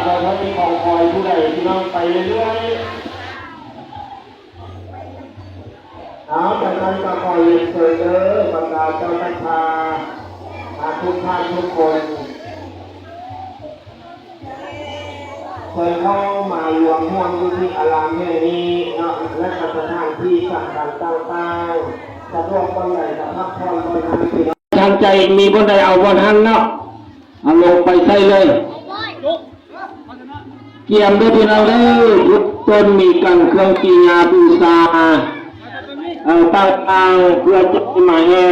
เราถ้ามีของคอยผู้ใดที่น้องไปเรื่อยเอาจากนั้นก็คอยเชิญเด้อบรรดาเจ้าหน้าที่ทุกท่านทุกคนเชิญเข้ามารวมห่วมอยู่ที่อารามแห่งนี้เนาะและสถานที่สำคัญต่างๆจะร่วมกันไหนจะพักผ่อนบนทางที่ทางใจมีบนใดเอาบนหันเนาะเอาลงไปใส่เลยเกี่ยมด้วยพี่น้องเลยยุดต้นมีกันเครื่องกีฬาบูชาต่างๆเพื่อจะมาแห่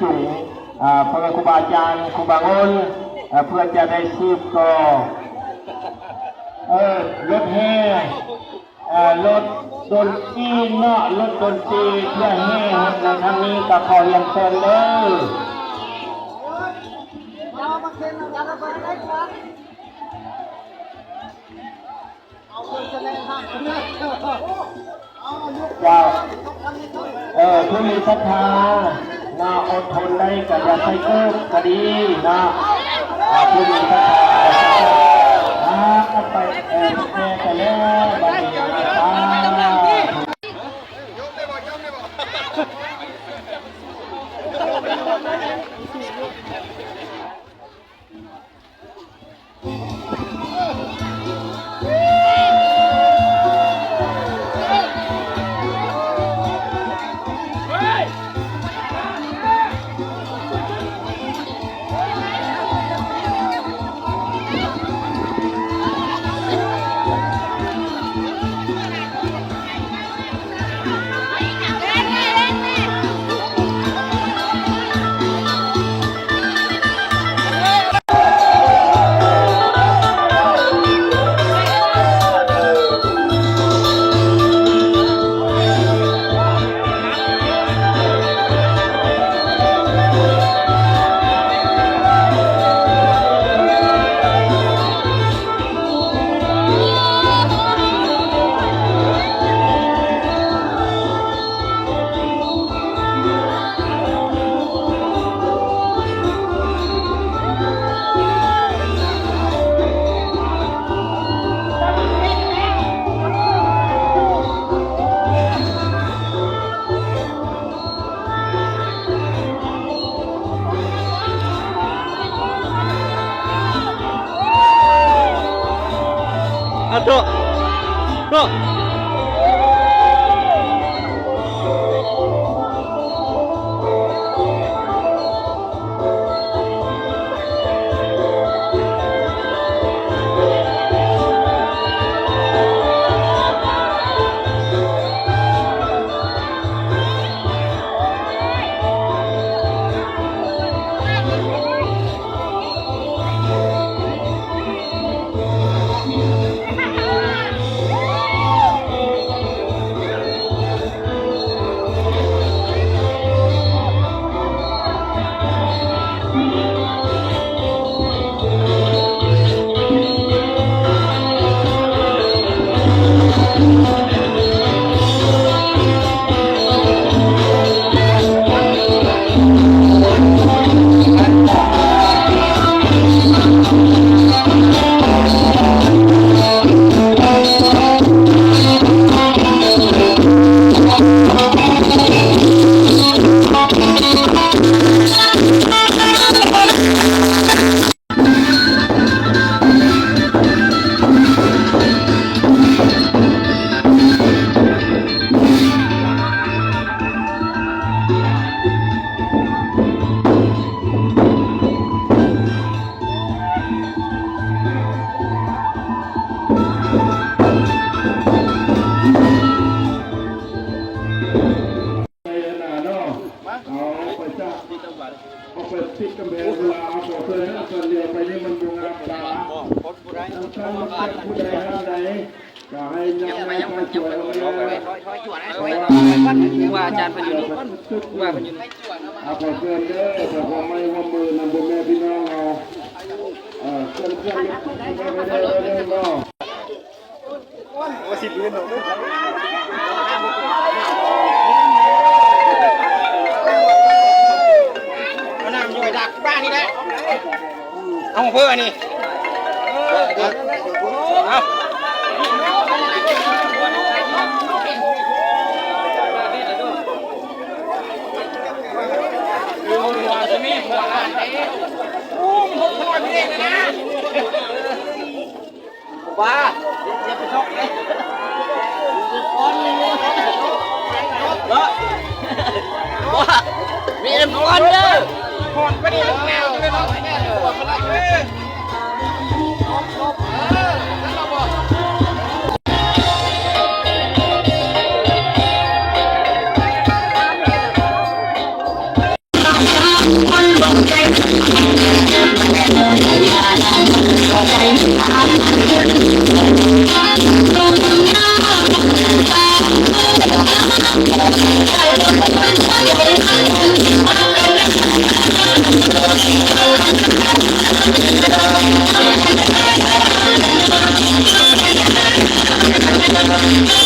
จุ่มพระครูบาอาจารย์ครูบาอ้นเพื่อจะได้สืบต่อรถแห่รถดนตรีเนาะรถดนตรีเพื่อแห่ในครั้งนี้ก็ขอเรียนเชิญเลยเจ้าผู้มีศรัทธาน่าอดทนได้กับยาไซเคิลก็ดีนะผู้มีศรัทธาไปแไปแล้วไปTuh.ติดกำแพงเวลาบอกเพื่อนให้คนเดียวไปนี่มันบุงอาบตาท่านมาเก็บผู้ใดท่านใดก็ให้ยังไม่ช่วยว่าอาจารย์เป็นอยู่ว่าเป็นอยู่เอาไปเพื่อนเด้อแต่พอไม่ว่ามือนำบุญแม่พี่น้องเราเพื่อนไม่ได้เนาะว่าสิบเดือนหรอ เอาเพื่อนี่เอาว้าอย่าไปชกเลยว้ามีเอ็มก้อนเด้อหอนไปดิแนวเลยเนาะปวดมาละเว้ยThank you.